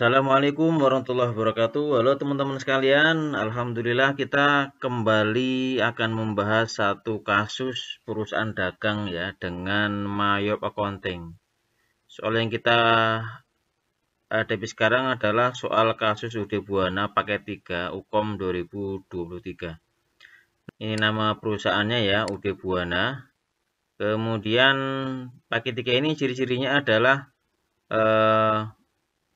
Assalamualaikum warahmatullahi wabarakatuh. Halo teman-teman sekalian, alhamdulillah kita kembali akan membahas satu kasus perusahaan dagang ya dengan Mayop Accounting. Soal yang kita hadapi sekarang adalah soal kasus UD Buana paket 3 UKOM 2023. Ini nama perusahaannya ya, UD Buana. Kemudian paket 3 ini ciri-cirinya adalah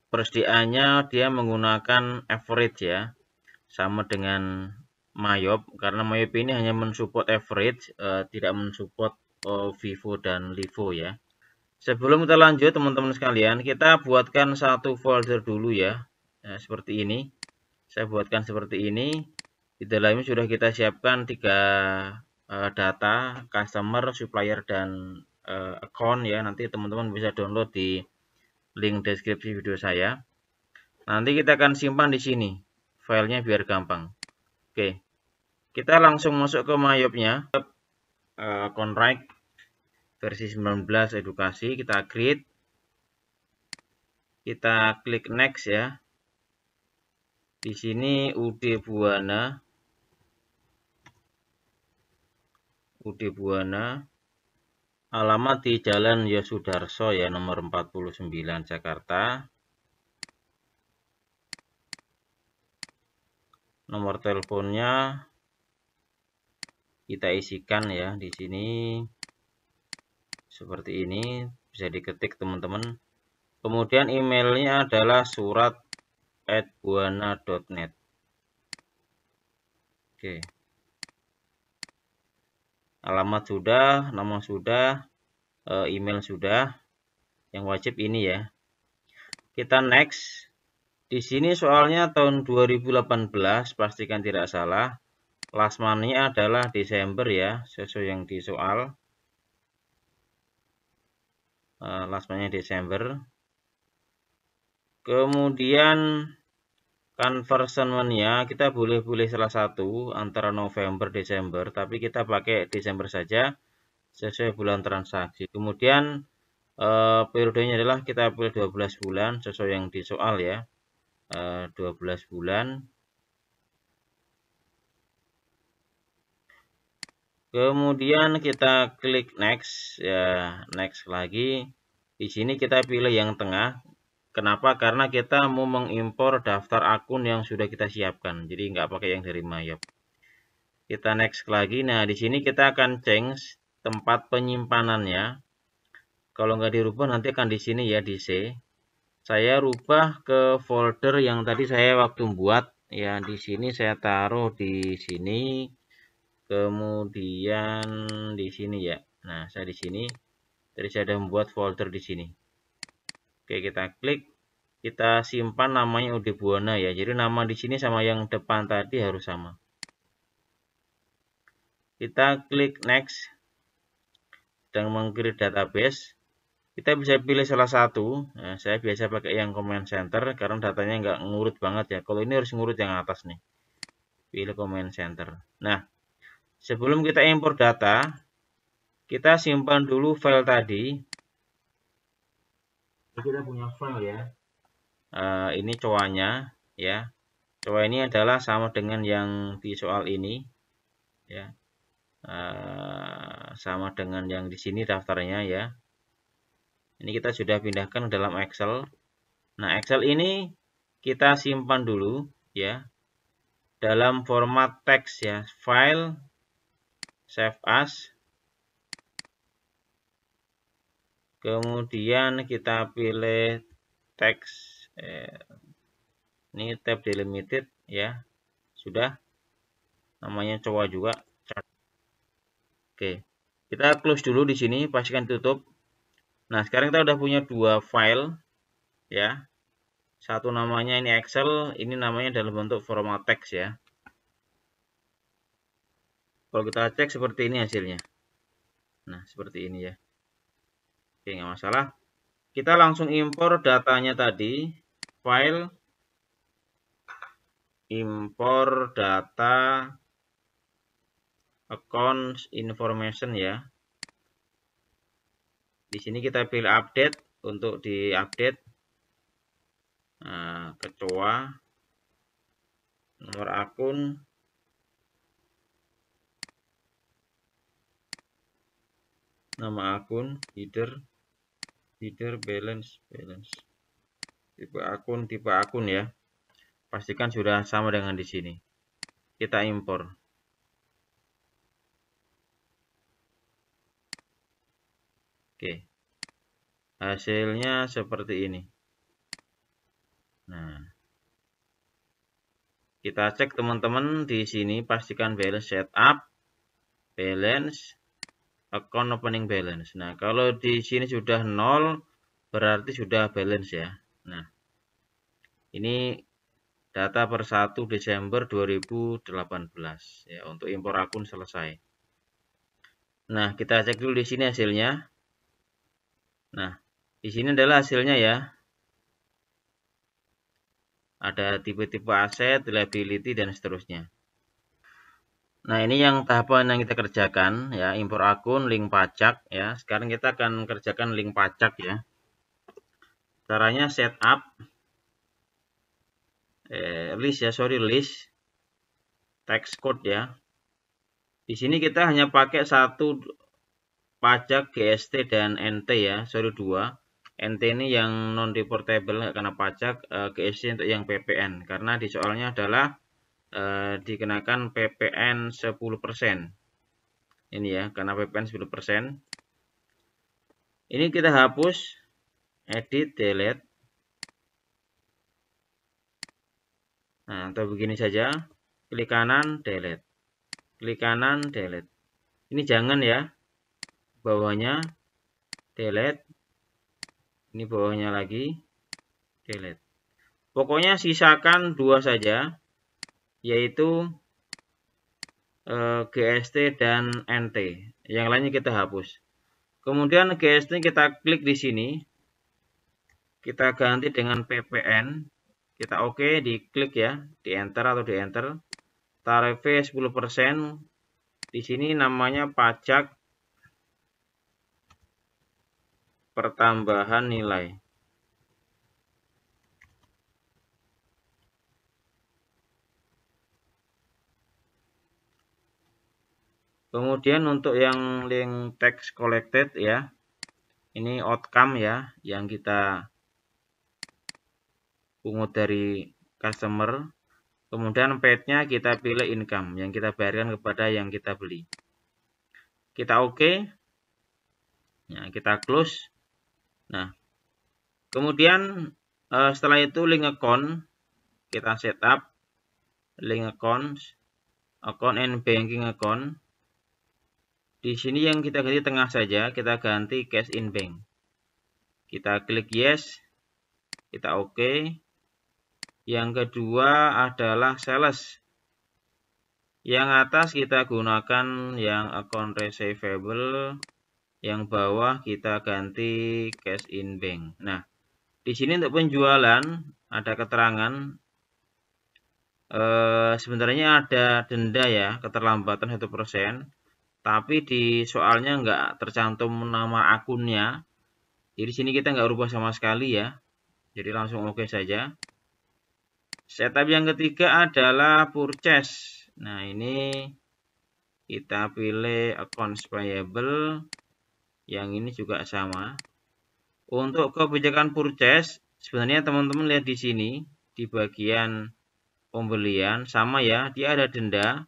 persediaannya dia menggunakan average ya, sama dengan Mayop, karena Mayop ini hanya mensupport average, tidak mensupport Vivo dan Livo ya. Sebelum kita lanjut teman-teman sekalian, kita buatkan satu folder dulu ya, seperti ini. Saya buatkan seperti ini. Di dalamnya sudah kita siapkan 3 data, customer, supplier, dan account ya. Nanti teman-teman bisa download di link deskripsi video saya. Nanti kita akan simpan di sini filenya biar gampang. Oke, kita langsung masuk ke Mayopnya. Contract versi 19 edukasi, kita create, kita klik next ya. Di sini UD Buana, alamat di Jalan Yosudarso ya, nomor 49 Jakarta. Nomor teleponnya kita isikan ya di sini seperti ini, bisa diketik teman-teman. Kemudian emailnya adalah surat@buana.net. Oke. Alamat sudah, nama sudah, email sudah. Yang wajib ini ya. Kita next. Di sini soalnya tahun 2018, pastikan tidak salah. Last money adalah Desember ya, sesuai yang di soal. Last money Desember. Kemudian conversion money-nya kita boleh salah satu antara November Desember, tapi kita pakai Desember saja sesuai bulan transaksi. Kemudian periodenya adalah kita pilih 12 bulan sesuai yang di soal ya. 12 bulan. Kemudian kita klik next ya, next lagi. Di sini kita pilih yang tengah. Kenapa? Karena kita mau mengimpor daftar akun yang sudah kita siapkan. Jadi nggak pakai yang dari Mayop. Kita next lagi. Nah, di sini kita akan change tempat penyimpanannya. Kalau nggak dirubah nanti akan di sini ya, di C. Saya rubah ke folder yang tadi saya waktu buat ya. Di sini saya taruh di sini. Kemudian di sini ya. Nah, saya di sini. Tadi saya sudah membuat folder di sini. Oke, kita klik. Kita simpan namanya UD Buana ya. Jadi nama di sini sama yang depan tadi harus sama. Kita klik next. Sedang meng-create database. Kita bisa pilih salah satu. Nah, saya biasa pakai yang command center karena datanya nggak ngurut banget ya. Kalau ini harus ngurut yang atas nih. Pilih command center. Nah, sebelum kita impor data, kita simpan dulu file tadi. Kita punya file ya. Ini cowanya ya. Cowa ini adalah sama dengan yang di soal ini ya. Sama dengan yang di sini daftarnya ya. Ini kita sudah pindahkan ke dalam Excel. Nah, Excel ini kita simpan dulu ya dalam format teks ya, file, save as. Kemudian kita pilih teks, ini tab delimited ya, sudah, namanya cowa juga. Oke, kita close dulu di sini, pastikan tutup. Nah, sekarang kita udah punya 2 file ya. Satu namanya ini Excel, ini namanya dalam bentuk format teks ya. Kalau kita cek seperti ini hasilnya. Nah, seperti ini ya. Oke, nggak masalah. Kita langsung impor datanya tadi. File, impor data, accounts information ya. Di sini kita pilih update untuk diupdate. Nah, kecoa, nomor akun, nama akun, header, balance, tipe akun ya. Pastikan sudah sama dengan di sini. Kita impor. Oke. Hasilnya seperti ini. Nah, kita cek teman-teman di sini, pastikan balance setup, balance, account opening balance. Nah, kalau di sini sudah 0, berarti sudah balance ya. Nah, ini data per 1 Desember 2018 ya, untuk impor akun selesai. Nah, kita cek dulu di sini hasilnya. Nah, di sini adalah hasilnya ya. Ada tipe-tipe aset, liability, dan seterusnya. Nah, ini yang tahapan yang kita kerjakan ya, impor akun, link pajak ya. Sekarang kita akan kerjakan link pajak ya. Caranya setup list text code ya. Di sini kita hanya pakai satu pajak GST dan NT ya, 2. NT ini yang non reportable nggak kena pajak, GST untuk yang PPN, karena di soalnya adalah dikenakan PPN 10%. Ini ya, karena PPN 10%. Ini kita hapus, edit, delete. Nah, atau begini saja, klik kanan, delete. Klik kanan, delete. Ini jangan ya, bawahnya delete. Ini bawahnya lagi, delete. Pokoknya sisakan 2 saja, yaitu GST dan NT. Yang lainnya kita hapus. Kemudian GST kita klik di sini. Kita ganti dengan PPN. Kita oke, diklik ya, di enter atau di enter. Tarifnya 10%. Di sini namanya pajak pertambahan nilai. Kemudian untuk yang link text collected ya, ini outcome ya, yang kita pungut dari customer. Kemudian paid-nya kita pilih income, yang kita bayarkan kepada yang kita beli. Kita oke. Nah, kita close. Nah, kemudian setelah itu link account kita setup, link account and banking account. Di sini yang kita ganti tengah saja, kita ganti cash in bank. Kita klik yes, kita oke. Yang kedua adalah sales. Yang atas kita gunakan yang account receivable, yang bawah kita ganti cash in bank. Nah, di sini untuk penjualan ada keterangan sebenarnya ada denda ya, keterlambatan 1%. Tapi di soalnya nggak tercantum nama akunnya. Jadi sini kita nggak rubah sama sekali ya. Jadi langsung oke saja. Setup yang ketiga adalah purchase. Nah, ini kita pilih accounts payable. Yang ini juga sama. Untuk kebijakan purchase, sebenarnya teman-teman lihat di sini, di bagian pembelian sama ya, dia ada denda.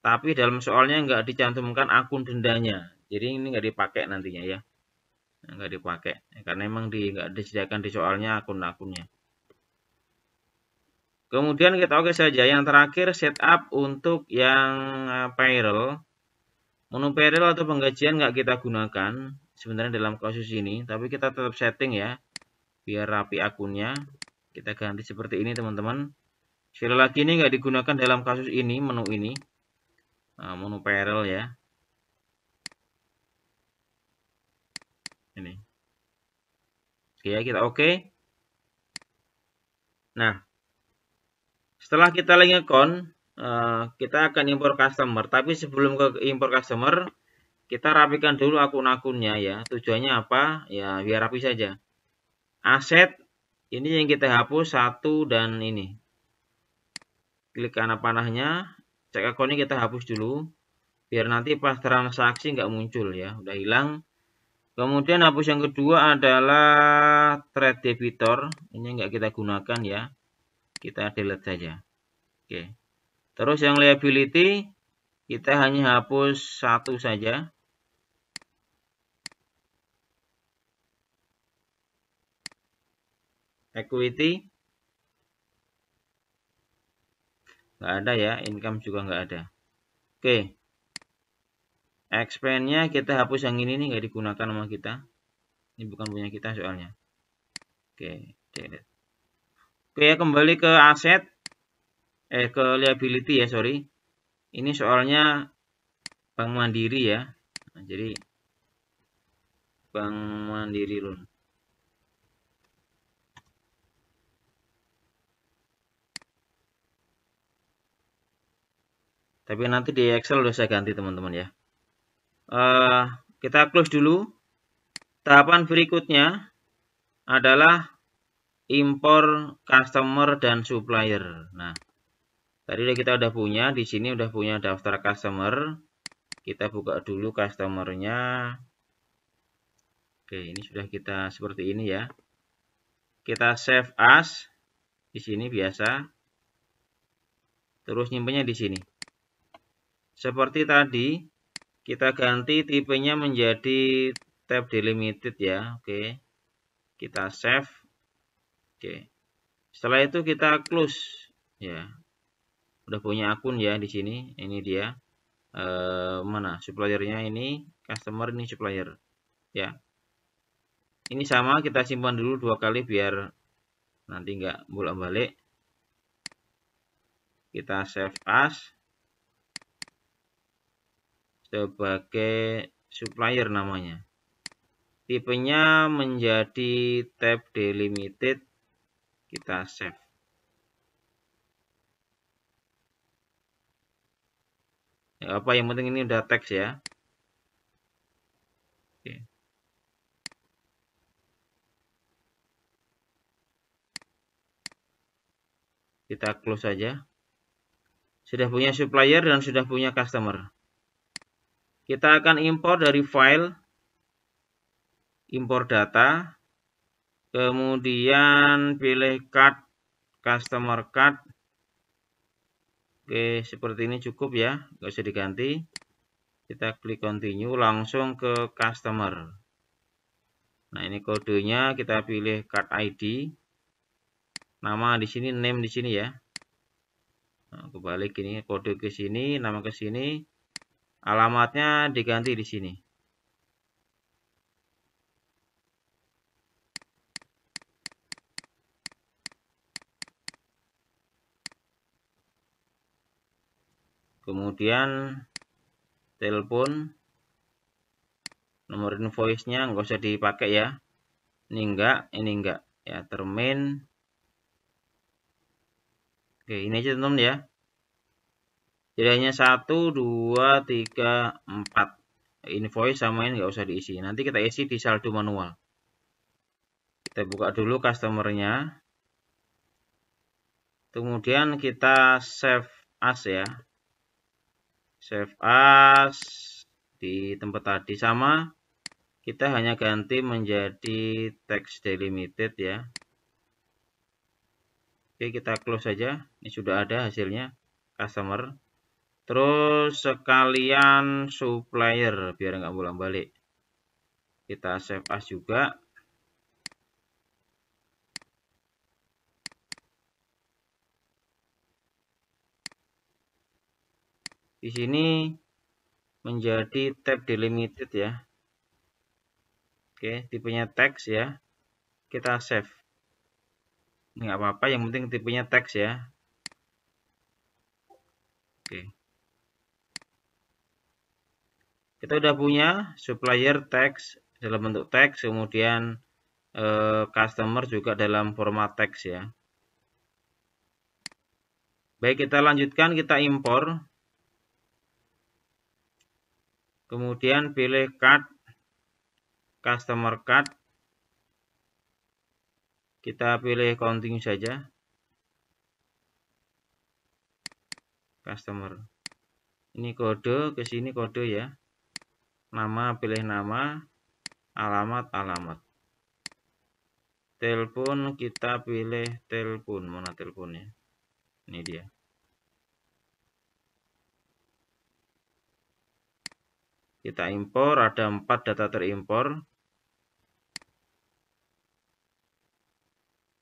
Tapi dalam soalnya nggak dicantumkan akun dendanya. Jadi ini nggak dipakai nantinya ya. Nggak dipakai. Karena memang nggak disediakan di soalnya akun-akunnya. Kemudian kita oke saja. Yang terakhir setup untuk yang payroll. Menu payroll atau penggajian nggak kita gunakan. Sebenarnya dalam kasus ini. Tapi kita tetap setting ya. Biar rapi akunnya. Kita ganti seperti ini teman-teman. Sekali lagi ini nggak digunakan dalam kasus ini. Menu ini. Menu payroll ya. Ini. Oke ya, kita oke. Nah, setelah kita link account, kita akan impor customer. Tapi sebelum ke impor customer, kita rapikan dulu akun-akunnya ya. Tujuannya apa? Ya biar rapi saja. Aset Ini yang kita hapus satu dan ini. Klik kanan panahnya, cek akunnya kita hapus dulu. Biar nanti pas transaksi nggak muncul ya, udah hilang. Kemudian hapus yang kedua adalah trade debitor. Ini nggak kita gunakan ya, kita delete saja. Oke. Terus yang liability kita hanya hapus satu saja. Equity nggak ada ya, income juga nggak ada. Oke. Expense-nya kita hapus yang ini nih, nggak digunakan sama kita. Ini bukan punya kita soalnya. Oke, delete. Oke, kembali ke aset. Ke liability ya, sorry. Ini soalnya Bank Mandiri ya. Nah, jadi Bank Mandiri loan. Tapi nanti di Excel udah saya ganti teman-teman ya. Kita close dulu. Tahapan berikutnya adalah impor customer dan supplier. Nah, tadi kita udah punya, di sini udah punya daftar customer. Kita buka dulu customernya. Oke, ini sudah kita seperti ini ya. Kita save as di sini biasa. Terus nyimpennya di sini. Seperti tadi, kita ganti tipenya menjadi tab delimited ya. Oke. Kita save. Oke. Setelah itu kita close ya. Udah punya akun ya di sini. Ini dia. Mana suppliernya ini, customer ini supplier ya. Ini sama, kita simpan dulu 2 kali biar nanti nggak bolak-balik. Kita save as sebagai supplier namanya. Tipenya menjadi tab delimited. Kita save. Ya, apa yang penting ini udah teks ya. Oke. Kita close saja. Sudah punya supplier dan sudah punya customer. Kita akan impor dari file, impor data, kemudian pilih card, customer card. Oke, seperti ini cukup ya, nggak usah diganti. Kita klik continue, langsung ke customer. Nah, ini kodenya kita pilih card ID. Nama di sini, name di sini ya. Nah, kebalik ini, kode ke sini, nama ke sini. Alamatnya diganti di sini. Kemudian telepon, nomor invoice-nya nggak usah dipakai ya. Ini enggak ya, termin. Oke, ini aja teman-teman ya. Jadi hanya 1, 2, 3, 4 invoice sama ini nggak usah diisi. Nanti kita isi di saldo manual. Kita buka dulu customer-nya. Kemudian kita save as ya. Save as di tempat tadi sama. Kita hanya ganti menjadi text delimited ya. Oke, kita close saja. Ini sudah ada hasilnya customer. Terus sekalian supplier biar nggak bolak-balik. Kita save as juga. Di sini menjadi tab delimited ya. Oke, tipenya teks ya. Kita save. Nggak apa-apa, yang penting tipenya teks ya. Oke. Kita udah punya supplier teks dalam bentuk teks, kemudian customer juga dalam format teks ya. Baik, kita lanjutkan, kita impor. Kemudian pilih card, customer card. Kita pilih continue saja. Customer. Ini kode, ke sini kode ya. Nama, pilih nama, alamat, alamat. Telepon, kita pilih telepon. Mana teleponnya? Ini dia. Kita impor, ada 4 data terimpor.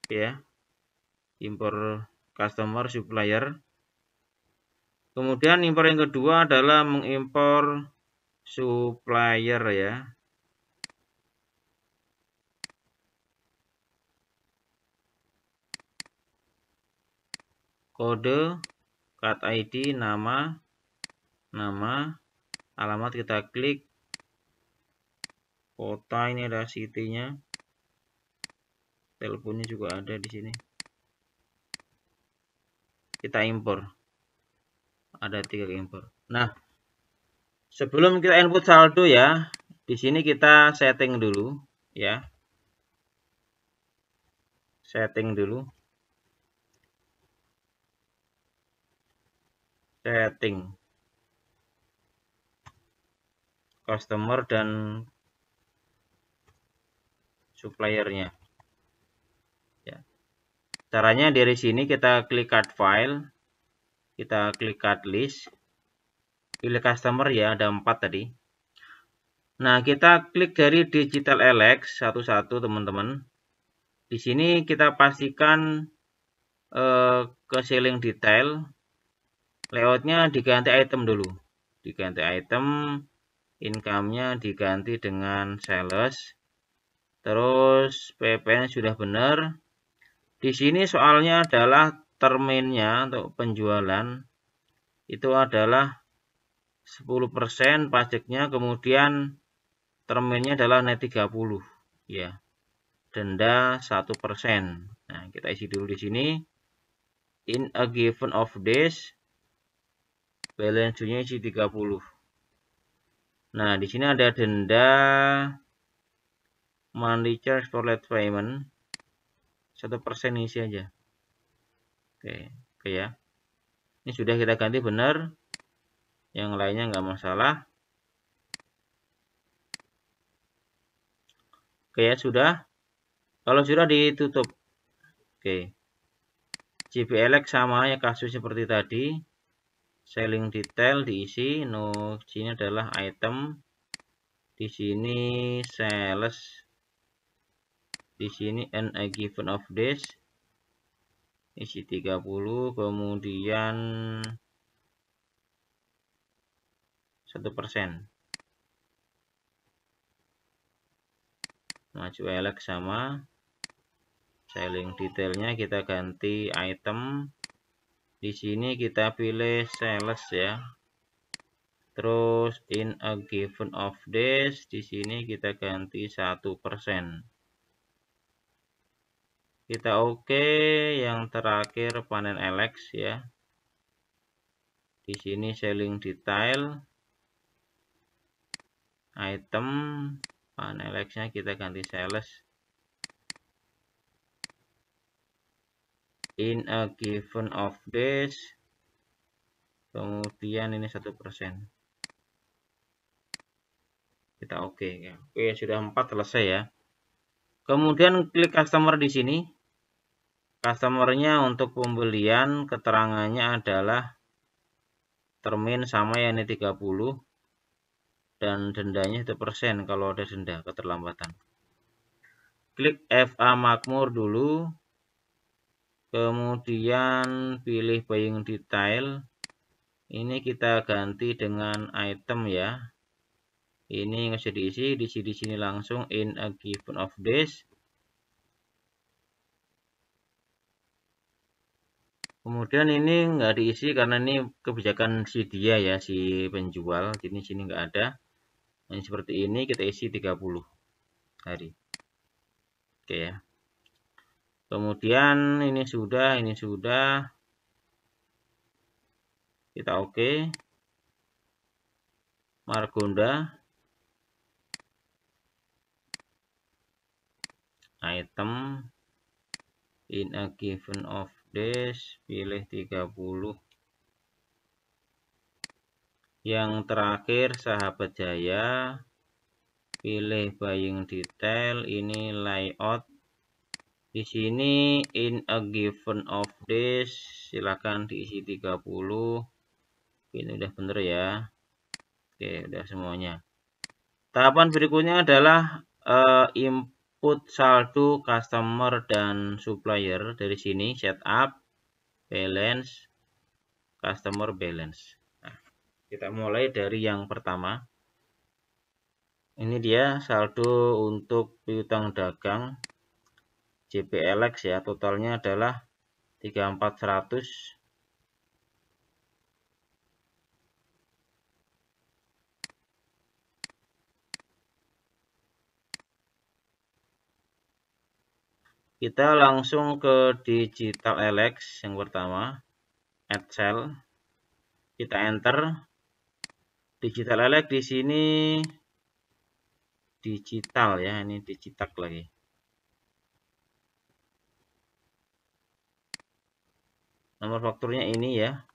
Ya. Impor customer, supplier. Kemudian impor yang kedua adalah mengimpor supplier ya. Kode, card ID, nama, alamat kita klik. Kota ini ada city-nya. Teleponnya juga ada di sini. Kita impor. Ada 3 impor. Nah, sebelum kita input saldo ya, di sini kita setting dulu ya. Setting dulu. Setting customer dan suppliernya. Ya. Caranya dari sini kita klik card file, kita klik card list, pilih customer ya, ada 4 tadi. Nah, kita klik dari digital LX satu-satu teman-teman. Di sini kita pastikan ke selling detail, layoutnya diganti item dulu. Diganti item, income-nya diganti dengan sales. Terus PPN sudah benar. Di sini soalnya adalah terminnya untuk penjualan itu adalah 10% pajaknya, kemudian terminnya adalah net 30 ya. Denda 1%. Nah, kita isi dulu di sini. In a given of days, balance due-nya isi 30. Nah, di sini ada denda monthly charge for late payment. 1% isi aja. Oke ya. Ini sudah kita ganti benar. Yang lainnya nggak masalah. Oke ya, sudah. Kalau sudah ditutup. Oke. JPLX sama ya, kasus seperti tadi. Selling detail diisi. No, sini adalah item. Di sini sales. Di sini and a given of days. Isi 30, kemudian 1%. Maju elek sama. Selling detailnya kita ganti item. Di sini kita pilih sales ya. Terus in a given of days, di sini kita ganti 1%. Kita oke. Yang terakhir panen LX ya. Di sini selling detail, item, panen LX-nya kita ganti sales. In a given of days, kemudian ini 1%. Kita oke ya. Oke, sudah 4 selesai ya. Kemudian klik customer di sini. Customernya untuk pembelian keterangannya adalah termin sama ya, ini 30 dan dendanya 1% kalau ada denda keterlambatan. Klik FA Makmur dulu. Kemudian pilih buying detail. Ini kita ganti dengan item ya. Ini nggak usah diisi, di sini langsung in a given of days. Kemudian ini nggak diisi karena ini kebijakan si dia ya, si penjual. Jadi sini nggak ada. Ini seperti ini kita isi 30 hari. Oke ya. Kemudian ini sudah. Kita oke. Margonda. Item. in a given of days, pilih 30. Yang terakhir Sahabat Jaya, pilih buying detail, ini layout. Di sini in a given of days, silakan diisi 30. Ini udah bener ya. Oke, udah semuanya. Tahapan berikutnya adalah input saldo customer dan supplier. Dari sini setup, balance, customer balance. Nah, kita mulai dari yang pertama. Ini dia saldo untuk piutang dagang JPLX ya, totalnya adalah 34.100. Kita langsung ke Digital LX yang pertama, add cell. Kita enter. Digital LX di sini digital ya, ini digital lagi. Nomor fakturnya ini ya.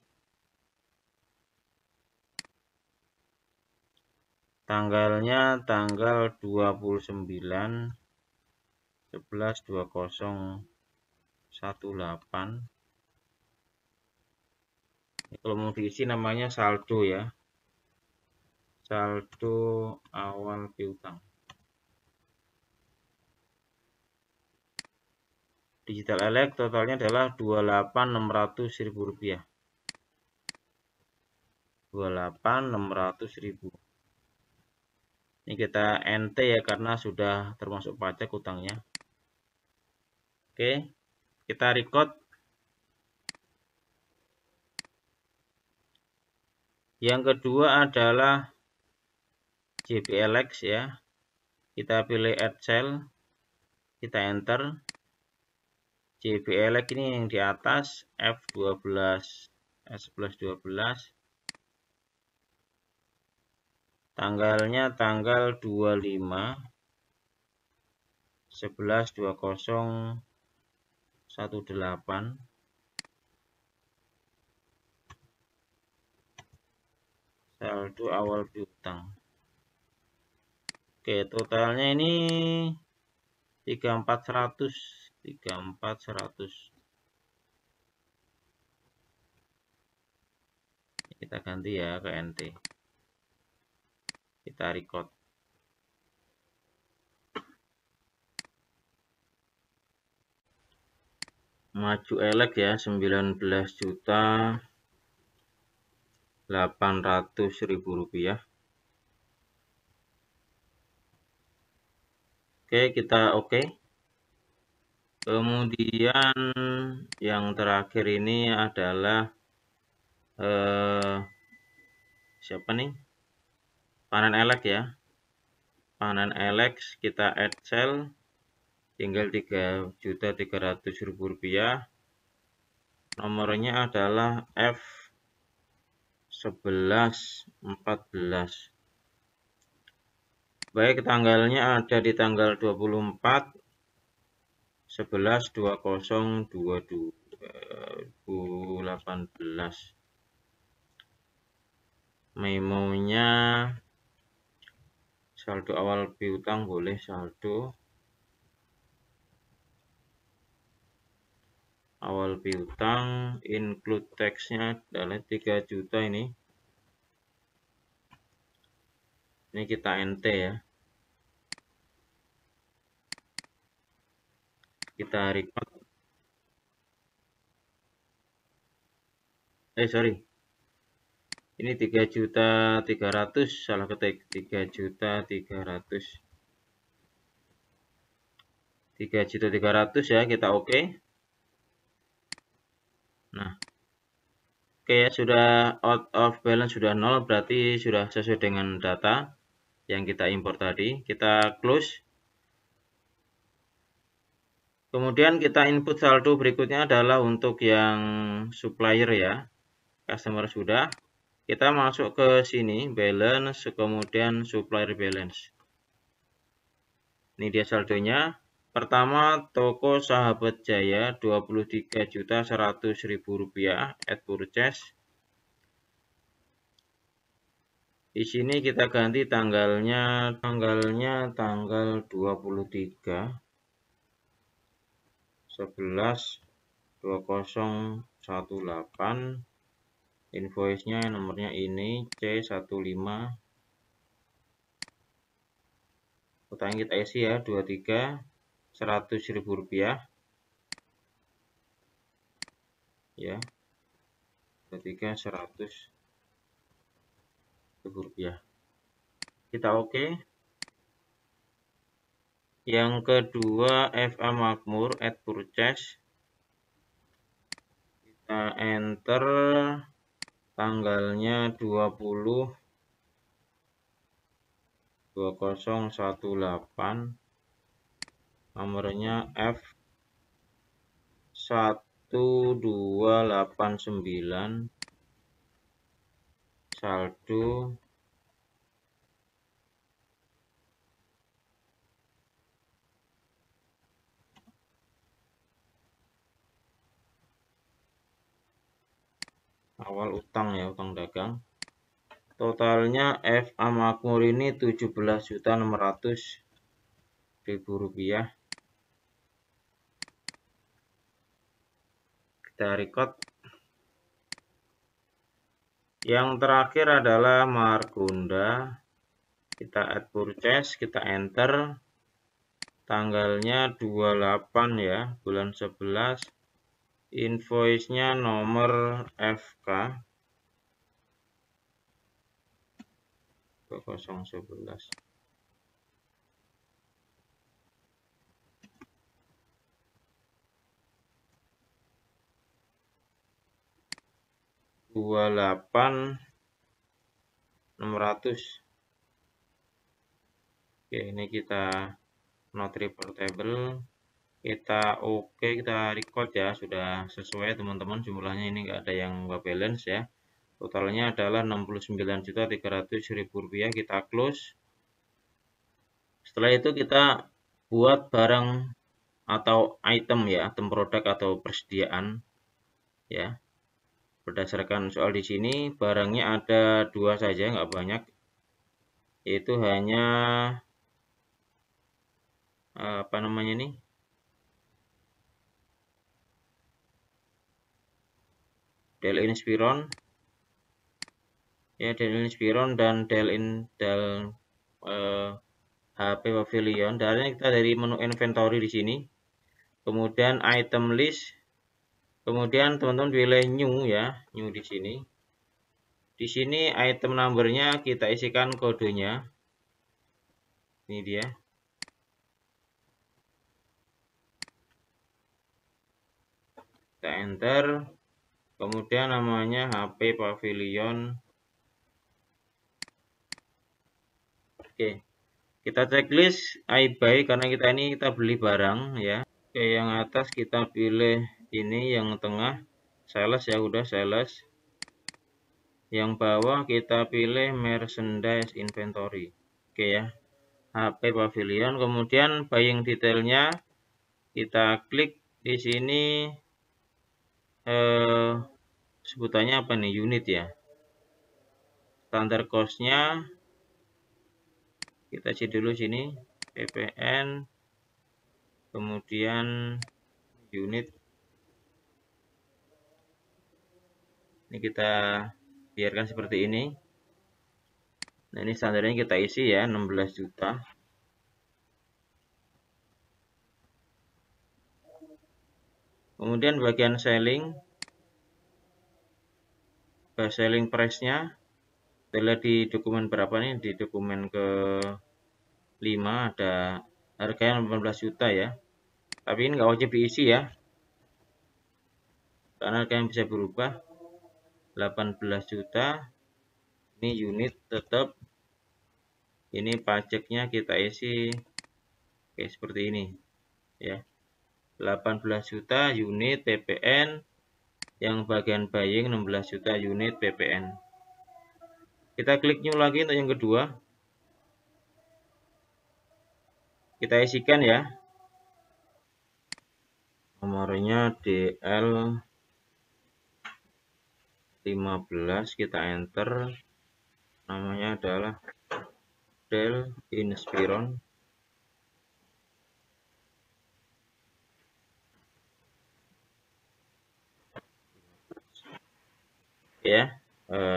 Tanggalnya tanggal 29/11/2018. Kalau mau diisi namanya saldo ya. Saldo awal piutang. Digital LX totalnya adalah Rp28.600.000. 28.600.000. Ini kita NT ya karena sudah termasuk pajak utangnya. Oke, kita record. Yang kedua adalah JPLX ya. Kita pilih add cell, kita enter. JPLX ini yang di atas F12 S1112. Tanggalnya tanggal 25/11/2018. Saldo awal piutang. Oke, totalnya ini 34.100. 34.100. Kita ganti ya ke NT. Kita record. Maju elek ya, 19.800.000 rupiah. Oke, kita oke. Kemudian yang terakhir ini adalah siapa nih? Panen elek ya. Panen elek kita add cell, tinggal Rp3.300.000. Nomornya adalah F1114. Baik, tanggalnya ada di tanggal 24/11/2018. Memonya saldo awal piutang, boleh saldo awal piutang, include tax-nya adalah 3 juta ini. Ini kita NT ya. Kita record. Ini 3.300.000, salah ketik. 3.300.000. 3.300.000 ya, kita oke. Nah, oke ya, sudah out of balance, sudah 0, berarti sudah sesuai dengan data yang kita impor tadi. Kita close. Kemudian kita input saldo berikutnya adalah untuk yang supplier ya. Customer sudah. Kita masuk ke sini, balance, kemudian supplier balance. Ini dia saldonya. Pertama, toko Sahabat Jaya Rp23.100.000 at purchase. Di sini kita ganti tanggal 23/11/2018. Invoice-nya nomornya ini C15. Utangnya kita isi ya, 23.100.000 ya, 23.100.000. Kita oke. Yang kedua, FA Makmur at purchase. Kita enter tanggalnya 20/2018. Nomornya F1289. Saldo awal utang ya, utang dagang. Totalnya FA Makmur ini Rp17.600.000. Kita record. Yang terakhir adalah Margonda. Kita add purchase, kita enter. Tanggalnya 28 ya, bulan 11. Invoice-nya nomor FK 2011. Rp28.600. Oke, ini kita not reportable. Kita oke, kita record ya, sudah sesuai teman-teman, jumlahnya ini enggak ada yang balance ya. Totalnya adalah Rp69.300.000. Kita close. Setelah itu kita buat barang atau item ya, item produk atau persediaan ya. Berdasarkan soal di sini, barangnya ada 2 saja, nggak banyak. Itu hanya apa namanya ini? Dell Inspiron. Ya, Dell Inspiron dan Dell HP Pavilion. Dalanya kita dari menu inventory di sini. Kemudian item list. Kemudian teman-teman pilih new ya, new di sini. Di sini item numbernya kita isikan kodenya. Ini dia. Kita enter. Kemudian namanya HP Pavilion. Oke. Kita checklist I buy karena kita beli barang ya. Oke, yang atas kita pilih ini, yang tengah sales ya, udah sales. Yang bawah kita pilih merchandise inventory. Oke ya, HP Pavilion. Kemudian buying detailnya kita klik di sini, sebutannya apa nih, unit ya. Standar cost-nya kita isi dulu sini, ppn, kemudian unit. Ini kita biarkan seperti ini. Nah, ini standarnya kita isi ya, 16 juta. Kemudian bagian selling, selling price-nya kita lihat di dokumen berapa nih, di dokumen ke 5 ada harganya 18 juta ya. Tapi ini nggak wajib diisi ya, karena harganya bisa berubah. 18 juta. Ini unit tetap. Ini pajaknya kita isi oke seperti ini ya. 18 juta unit PPN, yang bagian buying 16 juta unit PPN. Kita klik new lagi untuk yang kedua. Kita isikan ya. nomornya DL15, kita enter, namanya adalah Dell Inspiron. Ya,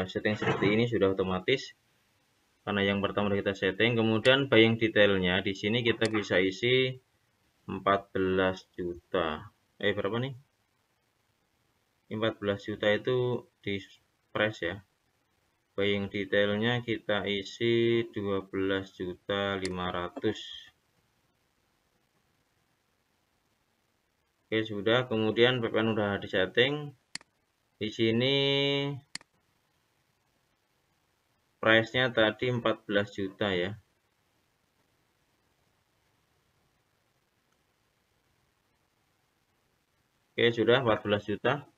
setting seperti ini sudah otomatis karena yang pertama kita setting. Kemudian buying detailnya di sini kita bisa isi 14 juta. Berapa nih? 14 juta itu di price ya. Buying detailnya kita isi 12.500.000. Oke, sudah. Kemudian PPN udah disetting. Di sini price-nya tadi 14 juta ya. Oke, sudah 14 juta.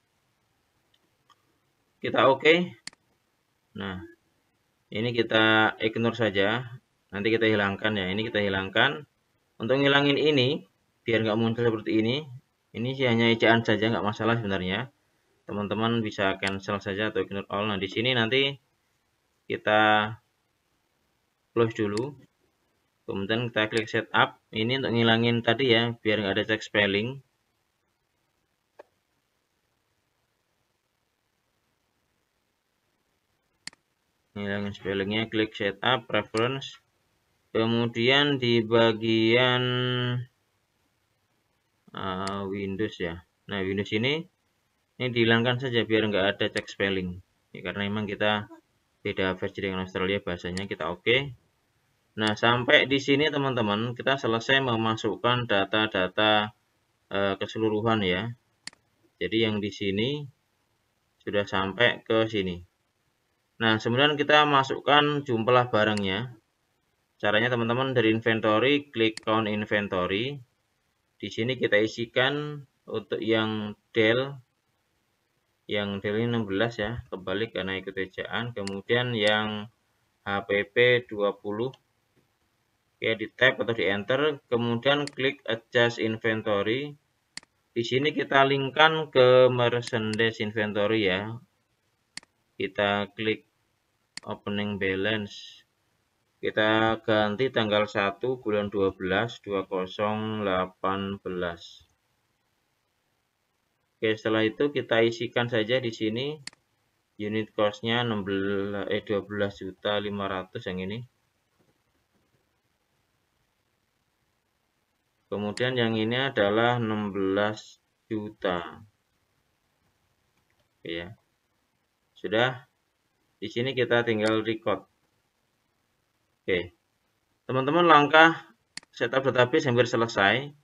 Kita oke. Nah, ini kita ignore saja. Nanti kita hilangkan ya. Ini kita hilangkan. Untuk ngilangin ini, biar nggak muncul seperti ini sih hanya ejaan saja, nggak masalah sebenarnya. Teman-teman bisa cancel saja atau ignore all. Nah, di sini nanti kita close dulu. Kemudian kita klik setup. Ini untuk ngilangin tadi ya, biar nggak ada check spelling. Ngilangin spellingnya, klik setup, preference. Kemudian di bagian Windows ya. Nah, Windows ini dihilangkan saja biar nggak ada check spelling. Ya, karena memang kita beda versi dengan Australia bahasanya, kita oke. Nah, sampai di sini teman-teman kita selesai memasukkan data-data keseluruhan ya. Jadi yang di sini sudah sampai ke sini. Nah, kemudian kita masukkan jumlah barangnya. Caranya teman-teman dari inventory, klik count inventory. Di sini kita isikan untuk yang Dell ini 16 ya, kebalik karena ikut ejaan. Kemudian yang HPP 20. Oke, di tab atau di enter, kemudian klik adjust inventory. Di sini kita linkkan ke merchandise inventory ya. Kita klik opening balance. Kita ganti tanggal 1 bulan 12 2018. Oke, setelah itu kita isikan saja di sini unit cost-nya 12.500.000 yang ini. Kemudian yang ini adalah 16 juta. Oke ya. Sudah. Di sini kita tinggal record. Oke. Teman-teman, langkah setup database hampir selesai.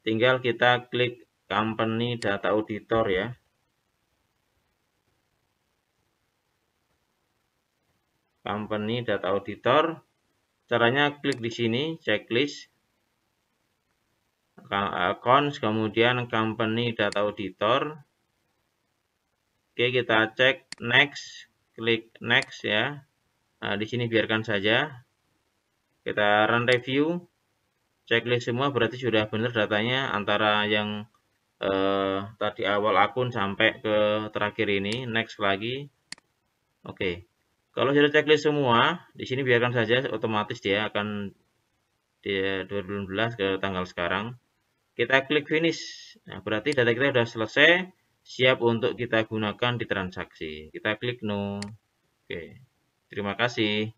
Tinggal kita klik company data auditor ya. Company data auditor. Caranya klik di sini checklist. Accounts, kemudian company data auditor. Oke, kita cek next, klik next ya. Nah, di sini biarkan saja. Kita run review, checklist semua berarti sudah benar datanya antara yang tadi awal akun sampai ke terakhir ini. Next lagi. Oke. Kalau sudah checklist semua, di sini biarkan saja, otomatis dia akan di 2019 ke tanggal sekarang. Kita klik finish. Nah, berarti data kita sudah selesai, siap untuk kita gunakan di transaksi. Kita klik no. Oke. Terima kasih.